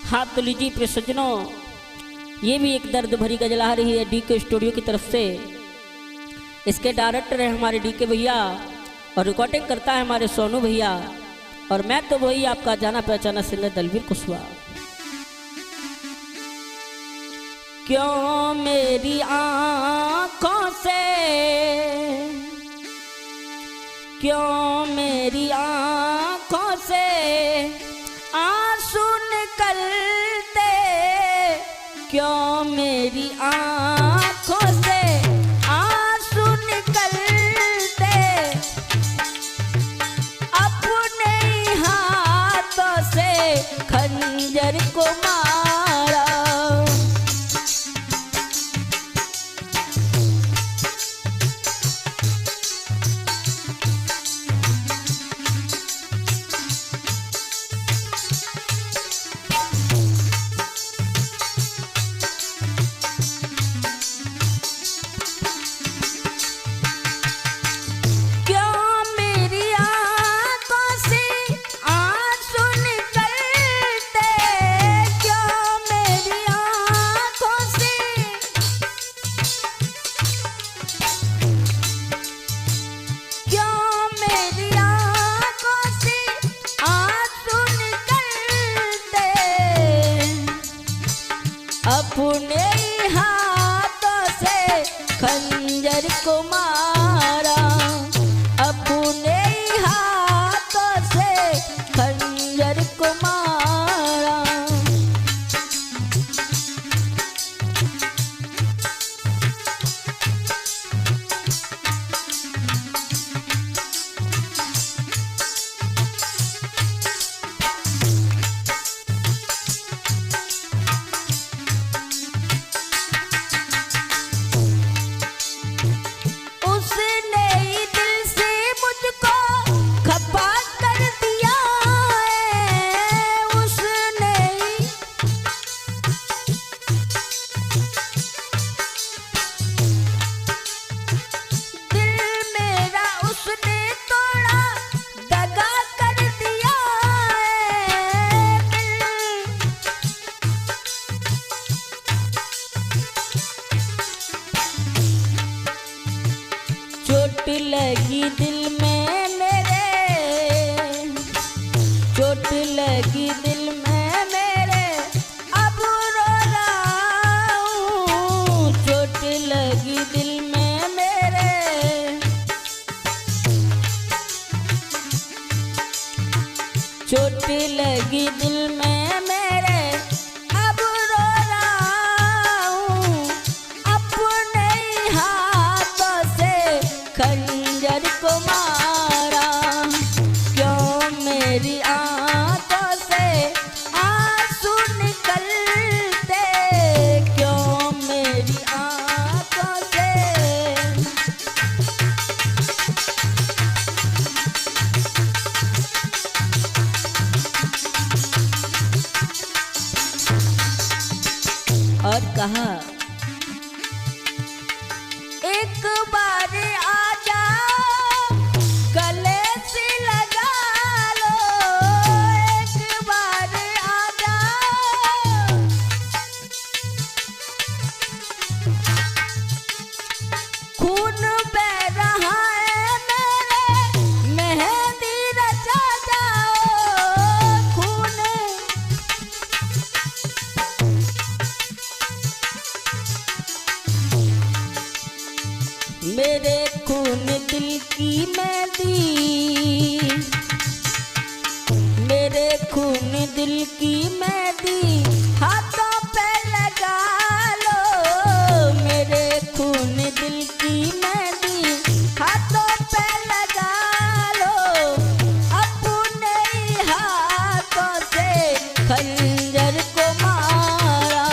हाँ तो लीजिए प्रिय सज्जनों, ये भी एक दर्द भरी गजल आ रही है डीके स्टूडियो की तरफ से। इसके डायरेक्टर है हमारे डीके भैया और रिकॉर्डिंग करता है हमारे सोनू भैया, और मैं तो वही आपका जाना पहचाना सिंगर दलवीर कुशवाहा। क्यों मेरी आँखों से, क्यों मेरी आँखों से आंसू निकलते, क्यों मेरी आँखों से आंसू निकलते, अपने हाथों से खंजर को मारा। अपने हाथों से खंजर को मारा, अपने हाथों से खंजर को मारा। चोट लगी दिल में मेरे, चोट लगी दिल में मेरे, अब रो रहा हूँ। चोट लगी दिल में मेरे, चोट लगी दिल में मेरे, अब रो रहा हूँ। अपने हाथों से खंजर को मारा, क्यों मेरी आँखों से आंसू निकलते, क्यों मेरी आँखों से। और कहा एक बार आ जाओ गले से लगा लो, एक बार आ जाओ, खून बह रहा है मेरे, मेहंदी रचा जाओ। खून मेरे खून दिल की मेहंदी, मेरे खून दिल की मेहंदी हाथों पे लगा लो। मेरे खून दिल की मेहंदी हाथों पे लगा लो, अपने हाथों से खंजर को मारा।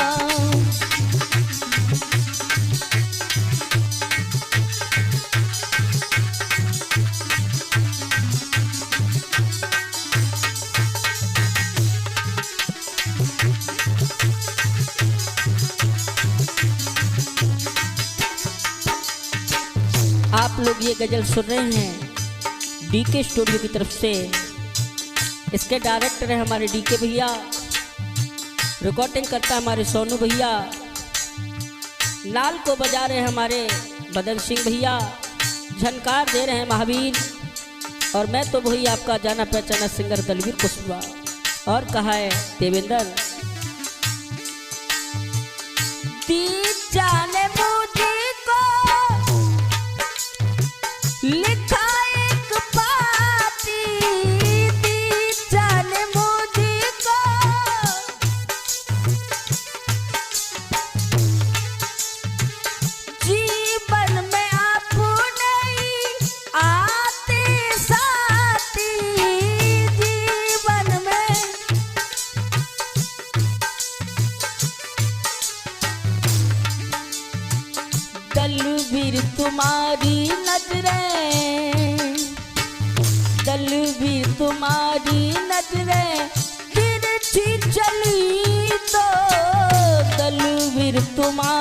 आप लोग ये गजल सुन रहे हैं डीके स्टूडियो की तरफ से। इसके डायरेक्टर है हमारे डीके भैया रिकॉर्डिंग करता है हमारे सोनू भैया, नाल को बजा रहे हैं हमारे बदन सिंह भैया, झनकार दे रहे हैं महावीर, और मैं तो वही आपका जाना पहचाना सिंगर दलवीर कुशवाहा। और कहा है देवेंद्र, दी जाने मुझको लिखा एक पाती, दी जाने मुझको जीवन में आप नहीं आते साथी, जीवन में दलवीर तुम्हारी नजरें, दलवीर तुम्हारी नजरें तिरछी चली तो, दलवीर तुम्हारी